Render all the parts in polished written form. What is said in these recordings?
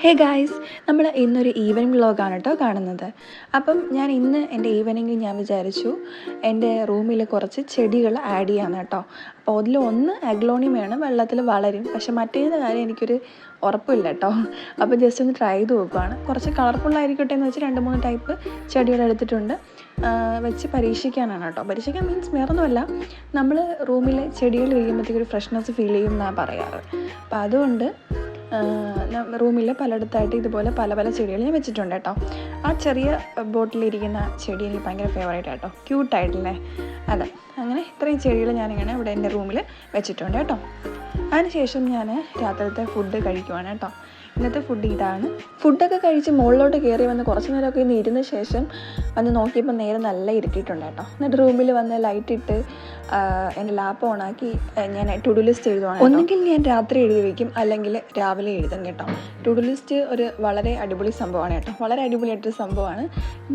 Hey guys, നമ്മൾ ഇന്നൊരു evening വ്ളോഗാണ് കേട്ടോ കാണുന്നത്. അപ്പം ഞാൻ ഇന്ന് എൻ്റെ ഈവനിങ്ങിൽ ഞാൻ വിചാരിച്ചു എൻ്റെ റൂമിൽ കുറച്ച് ചെടികൾ ആഡ് ചെയ്യാമെന്ന് കേട്ടോ. അപ്പോൾ അതിലൊന്ന് അഗ്ലോണിമയാണ്, വെള്ളത്തിൽ വളരും. പക്ഷെ മറ്റേത് കാര്യം എനിക്കൊരു ഉറപ്പില്ല കേട്ടോ. അപ്പോൾ ജസ്റ്റ് ഒന്ന് ട്രൈ ചെയ്ത് നോക്കുകയാണ്. കുറച്ച് കളർഫുള്ളായിരിക്കട്ടെ എന്ന് വെച്ച് 2-3 ടൈപ്പ് ചെടികൾ എടുത്തിട്ടുണ്ട്. വെച്ച് പരീക്ഷിക്കാനാണ് കേട്ടോ. പരീക്ഷിക്കാൻ മീൻസ് വേറൊന്നുമല്ല, നമ്മൾ റൂമിൽ ചെടികൾ ഇരിക്കുമ്പോഴത്തേക്ക് ഒരു ഫ്രഷ്നെസ് ഫീൽ ചെയ്യും എന്നാണ് പറയാറ്. അപ്പോൾ അതുകൊണ്ട് റൂമിൽ പലയിടത്തായിട്ട് ഇതുപോലെ പല പല ചെടികൾ ഞാൻ വെച്ചിട്ടുണ്ട് കേട്ടോ. ആ ചെറിയ ബോട്ടിലിരിക്കുന്ന ചെടി എനിക്ക് ഭയങ്കര ഫേവറേറ്റ് കേട്ടോ, ക്യൂട്ടായിട്ടല്ലേ. അതെ, അങ്ങനെ ഇത്രയും ചെടികൾ ഞാനിങ്ങനെ ഇവിടെ എൻ്റെ റൂമിൽ വെച്ചിട്ടുണ്ട് കേട്ടോ. അതിനുശേഷം ഞാൻ രാത്രിയിലത്തെ ഫുഡ് കഴിക്കുവാണ് കേട്ടോ. ഇന്നത്തെ ഫുഡ് ഇതാണ്. ഫുഡൊക്കെ കഴിച്ച് മുകളിലോട്ട് കയറി വന്ന് കുറച്ച് നേരമൊക്കെ ഇന്ന് ഇരുന്ന ശേഷം വന്ന് നോക്കിയപ്പോൾ നേരെ നല്ല ഇരുട്ടിയിട്ടുണ്ട് കേട്ടോ. എന്നിട്ട് റൂമിൽ വന്ന് ലൈറ്റ് ഇട്ട് എൻ്റെ ലാപ്പ് ഓണാക്കി ഞാൻ ടു ഡു ലിസ്റ്റ് എഴുതുവാണ്. ഒന്നുകിൽ ഞാൻ രാത്രി എഴുതി വയ്ക്കും, അല്ലെങ്കിൽ രാവിലെ എഴുതും കേട്ടോ. ടു ഡു ലിസ്റ്റ് ഒരു വളരെ അടിപൊളി സംഭവമാണ് കേട്ടോ, വളരെ അടിപൊളിയായിട്ടൊരു സംഭവമാണ്.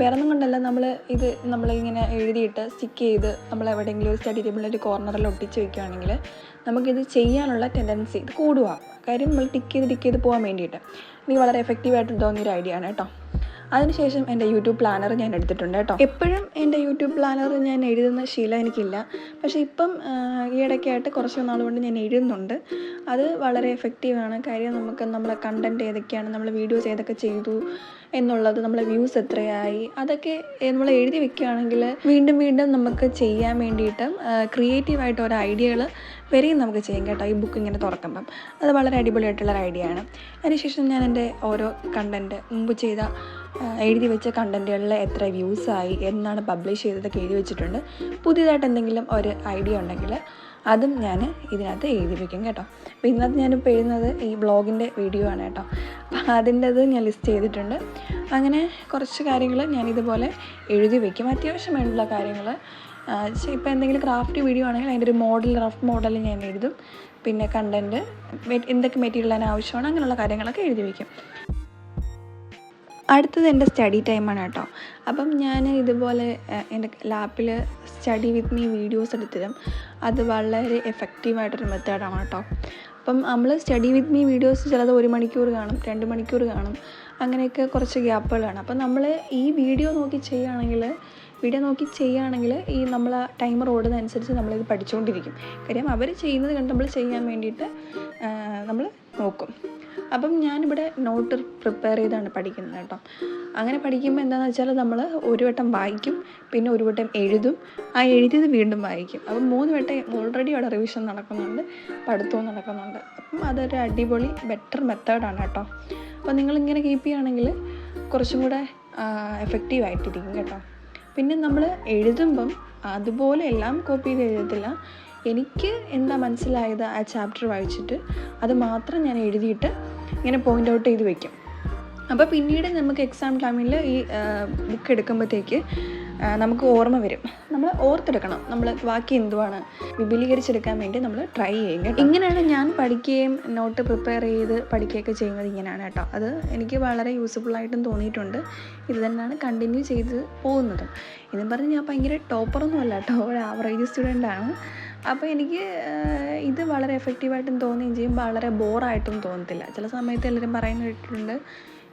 വേറെ ഒന്നും കൊണ്ടല്ല, നമ്മളിങ്ങനെ എഴുതിയിട്ട് സ്റ്റിക്ക് ചെയ്ത് നമ്മൾ എവിടെയെങ്കിലും ഒരു സ്റ്റഡി ടേബിളിൽ ഒരു കോർണറിൽ ഒട്ടിച്ച് വയ്ക്കുകയാണെങ്കിൽ നമുക്കിത് ചെയ്യാനുള്ള ടെൻഡൻസി ഇത് കൂടുക. കാര്യം നമ്മൾ ടിക്ക് ചെയ്ത് പോകാൻ വേണ്ടിയിട്ട് എനിക്ക് വളരെ എഫക്റ്റീവായിട്ട് തോന്നിയൊരു ഐഡിയ ആണ് കേട്ടോ. അതിനുശേഷം എൻ്റെ യൂട്യൂബ് പ്ലാനർ ഞാൻ എടുത്തിട്ടുണ്ട് കേട്ടോ. എപ്പോഴും എൻ്റെ യൂട്യൂബ് പ്ലാനർ ഞാൻ എഴുതുന്ന ശീലം എനിക്കില്ല, പക്ഷേ ഇപ്പം ഈ ഇടയ്ക്കായിട്ട് കുറച്ച് നാൾ കൊണ്ട് ഞാൻ എഴുതുന്നുണ്ട്. അത് വളരെ എഫക്റ്റീവാണ്. കാര്യം നമ്മളെ കണ്ടൻറ്റ് ഏതൊക്കെയാണ്, നമ്മൾ വീഡിയോസ് ഏതൊക്കെ ചെയ്തു എന്നുള്ളത്, നമ്മളെ വ്യൂസ് എത്രയായി, അതൊക്കെ നമ്മൾ എഴുതി വെക്കുകയാണെങ്കിൽ വീണ്ടും നമുക്ക് ചെയ്യാൻ വേണ്ടിയിട്ട് ക്രിയേറ്റീവായിട്ട് ഓരോ ഐഡിയകൾ വരെയും നമുക്ക് ചെയ്യാം കേട്ടോ. ഈ ബുക്ക് ഇങ്ങനെ തുറക്കുമ്പം അത് വളരെ അടിപൊളിയായിട്ടുള്ളൊരു ഐഡിയ ആണ്. അതിനുശേഷം ഞാൻ എൻ്റെ ഓരോ കണ്ടൻറ്റ് മുമ്പ് ചെയ്ത എഴുതി വെച്ച കണ്ടൻറ്റുകളിൽ എത്ര വ്യൂസായി, എന്നാണ് പബ്ലിഷ് ചെയ്തതൊക്കെ എഴുതി വെച്ചിട്ടുണ്ട്. പുതിയതായിട്ട് എന്തെങ്കിലും ഒരു ഐഡിയ ഉണ്ടെങ്കിൽ അതും ഞാൻ ഇതിനകത്ത് എഴുതി വയ്ക്കും കേട്ടോ. അപ്പോൾ ഇതിനകത്ത് ഞാനിപ്പോൾ എഴുതുന്നത് ഈ ബ്ലോഗിൻ്റെ വീഡിയോ ആണ് കേട്ടോ. അപ്പോൾ അതിൻ്റെത് ഞാൻ ലിസ്റ്റ് ചെയ്തിട്ടുണ്ട്. അങ്ങനെ കുറച്ച് കാര്യങ്ങൾ ഞാനിതുപോലെ എഴുതി വയ്ക്കും, അത്യാവശ്യം വേണ്ടുള്ള കാര്യങ്ങൾ. ഇപ്പോൾ എന്തെങ്കിലും ക്രാഫ്റ്റ് വീഡിയോ ആണെങ്കിൽ അതിൻ്റെ ഒരു റഫ് മോഡൽ ഞാൻ എഴുതും. പിന്നെ കണ്ടൻറ്റ്, എന്തൊക്കെ മെറ്റീരിയൽ ആവശ്യമാണ്, അങ്ങനെയുള്ള കാര്യങ്ങളൊക്കെ എഴുതി വയ്ക്കും. അടുത്തത് എൻ്റെ സ്റ്റഡി ടൈമാണ് കേട്ടോ. അപ്പം ഞാൻ ഇതുപോലെ എൻ്റെ ലാപ്പിൽ സ്റ്റഡി വിത്ത് മീ വീഡിയോസ് എടുത്തിടും. അത് വളരെ എഫക്റ്റീവായിട്ടൊരു മെത്തേഡാണ് കേട്ടോ. അപ്പം നമ്മൾ സ്റ്റഡി വിത്ത് മീ വീഡിയോസ് ചിലത് 1 മണിക്കൂർ കാണും, 2 മണിക്കൂർ കാണും, അങ്ങനെയൊക്കെ കുറച്ച് ഗ്യാപ്പുകളാണ്. അപ്പം നമ്മൾ ഈ വീഡിയോ നോക്കി ചെയ്യുകയാണെങ്കിൽ ഈ നമ്മൾ ടൈമർ ഓടുന്നതനുസരിച്ച് നമ്മളിത് പഠിച്ചുകൊണ്ടിരിക്കും. കാര്യം അവർ ചെയ്യുന്നത് കണ്ട് നമ്മൾ ചെയ്യാൻ വേണ്ടിയിട്ട് നമ്മൾ നോക്കും. അപ്പം ഞാനിവിടെ നോട്ട് പ്രിപ്പയർ ചെയ്താണ് പഠിക്കുന്നത് കേട്ടോ. അങ്ങനെ പഠിക്കുമ്പോൾ എന്താണെന്ന് വെച്ചാൽ നമ്മൾ ഒരു വട്ടം വായിക്കും, പിന്നെ ഒരു വട്ടം എഴുതും, ആ എഴുതിയത് വീണ്ടും വായിക്കും. അപ്പം 3 വട്ടം ഓൾറെഡി അവിടെ റിവിഷൻ നടക്കുന്നുണ്ട്, പഠിത്തവും നടക്കുന്നുണ്ട്. അപ്പം അതൊരു അടിപൊളി ബെറ്റർ മെത്തേഡാണ് കേട്ടോ. അപ്പോൾ നിങ്ങളിങ്ങനെ കീപ്പ് ചെയ്യുകയാണെങ്കിൽ കുറച്ചും കൂടെ എഫക്റ്റീവായിട്ടിരിക്കും കേട്ടോ. പിന്നെ നമ്മൾ എഴുതുമ്പം അതുപോലെ എല്ലാം കോപ്പി ചെയ്ത് എഴുതത്തില്ല. എനിക്ക് എന്താ മനസ്സിലായത് ആ ചാപ്റ്റർ വായിച്ചിട്ട് അത് മാത്രം ഞാൻ എഴുതിയിട്ട് ഇങ്ങനെ പോയിൻ്റ് ഔട്ട് ചെയ്ത് വയ്ക്കും. അപ്പോൾ പിന്നീട് നമുക്ക് എക്സാം ടൈമിൽ ഈ ബുക്ക് എടുക്കുമ്പോഴത്തേക്ക് നമുക്ക് ഓർമ്മ വരും. നമ്മൾ ഓർത്തെടുക്കണം, നമ്മൾ ബാക്കി എന്തുവാണ് വിപുലീകരിച്ചെടുക്കാൻ വേണ്ടി നമ്മൾ ട്രൈ ചെയ്യും കേട്ടോ. ഇങ്ങനെയാണ് ഞാൻ പഠിക്കുകയും നോട്ട് പ്രിപ്പയർ ചെയ്ത് പഠിക്കുകയൊക്കെ ചെയ്യുന്നത്, ഇങ്ങനെയാണ് കേട്ടോ. അത് എനിക്ക് വളരെ യൂസ്ഫുള്ളായിട്ടും തോന്നിയിട്ടുണ്ട്. ഇത് തന്നെയാണ് കണ്ടിന്യൂ ചെയ്ത് പോകുന്നതും. ഇതും പറഞ്ഞ് ഞാൻ ഭയങ്കര ടോപ്പറൊന്നും അല്ല കേട്ടോ, ഒരു ആവറേജ് സ്റ്റുഡൻ്റാണ്. അപ്പോൾ എനിക്ക് ഇത് വളരെ എഫക്റ്റീവായിട്ടും തോന്നുകയും ചെയ്യും, വളരെ ബോറായിട്ടും തോന്നത്തില്ല. ചില സമയത്ത് എല്ലാവരും പറയുന്ന കേട്ടിട്ടുണ്ട്,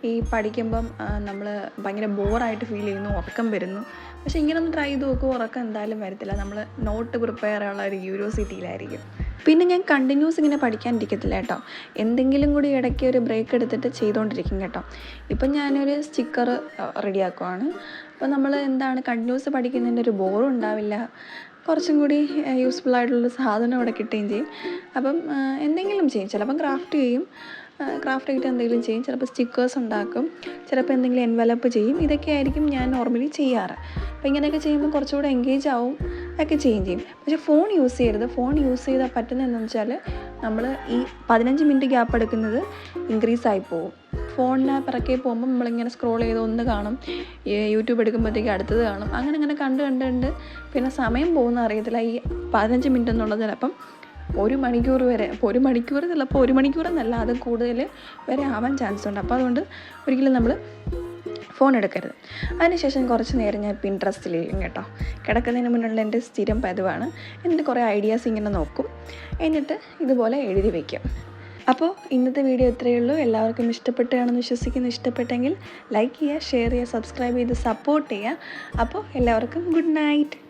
ഈ പഠിക്കുമ്പം നമ്മൾ ഭയങ്കര ബോറായിട്ട് ഫീൽ ചെയ്യുന്നു, ഉറക്കം വരുന്നു. പക്ഷേ ഇങ്ങനെ ഒന്ന് ട്രൈ ചെയ്ത് നോക്കുക, ഉറക്കം എന്തായാലും വരത്തില്ല. നമ്മൾ നോട്ട് പ്രിപ്പയർ ചെയ്യാനുള്ള ഒരു ക്യൂരിയോസിറ്റിയിലായിരിക്കും. പിന്നെ ഞാൻ കണ്ടിന്യൂസ് ഇങ്ങനെ പഠിക്കാനിരിക്കത്തില്ല കേട്ടോ. എന്തെങ്കിലും കൂടി ഇടയ്ക്ക് ഒരു ബ്രേക്ക് എടുത്തിട്ട് ചെയ്തുകൊണ്ടിരിക്കും കേട്ടോ. ഇപ്പം ഞാനൊരു സ്റ്റിക്കർ റെഡിയാക്കുവാണ്. അപ്പോൾ നമ്മൾ എന്താണ് കണ്ടിന്യൂസ് പഠിക്കുന്നതിൻ്റെ ഒരു ബോറും ഉണ്ടാവില്ല, കുറച്ചും കൂടി യൂസ്ഫുള്ളായിട്ടുള്ള സാധനം അവിടെ കിട്ടുകയും ചെയ്യും. അപ്പം എന്തെങ്കിലും ചെയ്യും, ചിലപ്പം ക്രാഫ്റ്റ് ആയിട്ട് എന്തെങ്കിലും ചെയ്യും, ചിലപ്പോൾ സ്റ്റിക്കേഴ്സ് ഉണ്ടാക്കും, ചിലപ്പോൾ എന്തെങ്കിലും എൻവലപ്പ് ചെയ്യും. ഇതൊക്കെ ആയിരിക്കും ഞാൻ നോർമലി ചെയ്യാറ്. അപ്പോൾ ഇങ്ങനെയൊക്കെ ചെയ്യുമ്പോൾ കുറച്ചുകൂടെ എൻഗേജ് ആവും, ഒക്കെ ചെയ്യും. പക്ഷേ ഫോൺ യൂസ് ചെയ്യരുത്. ഫോൺ യൂസ് ചെയ്താൽ പറ്റുന്നതെന്ന് വെച്ചാൽ നമ്മൾ ഈ 15 മിനിറ്റ് ഗ്യാപ്പ് എടുക്കുന്നത് ഇൻക്രീസ് ആയി പോകും. ഫോണിന് പിറകെ പോകുമ്പോൾ നമ്മളിങ്ങനെ സ്ക്രോൾ ചെയ്ത് ഒന്ന് കാണും, യൂട്യൂബ് എടുക്കുമ്പോഴത്തേക്ക് അടുത്തത് കാണും, അങ്ങനെ കണ്ട് പിന്നെ സമയം പോകുന്ന അറിയത്തില്ല. ഈ 15 മിനിറ്റ് എന്നുള്ളത് ചിലപ്പം 1 മണിക്കൂർ വരെ, അപ്പോൾ 1 മണിക്കൂർ ചിലപ്പോൾ 1 മണിക്കൂറെന്നല്ല, അത് കൂടുതൽ വരെ ആവാൻ ചാൻസ് ഉണ്ട്. അപ്പോൾ അതുകൊണ്ട് ഒരിക്കലും നമ്മൾ ഫോൺ എടുക്കരുത്. അതിനുശേഷം കുറച്ച് നേരം ഞാൻ പിൻട്രസ്റ്റിലിരിക്കും കേട്ടോ. കിടക്കുന്നതിന് മുന്നുള്ള എൻ്റെ സ്ഥിരം പതിവാണ്. എന്നിട്ട് കുറേ ഐഡിയാസ് ഇങ്ങനെ നോക്കും, എന്നിട്ട് ഇതുപോലെ എഴുതി വയ്ക്കും. അപ്പോൾ ഇന്നത്തെ വീഡിയോ ഇത്രയേ ഉള്ളൂ. എല്ലാവർക്കും ഇഷ്ടപ്പെട്ടാണെന്ന് വിശ്വസിക്കുന്നു. ഇഷ്ടപ്പെട്ടെങ്കിൽ ലൈക്ക് ചെയ്യുക, ഷെയർ ചെയ്യുക, സബ്സ്ക്രൈബ് ചെയ്ത് സപ്പോർട്ട് ചെയ്യുക. അപ്പോൾ എല്ലാവർക്കും ഗുഡ് നൈറ്റ്.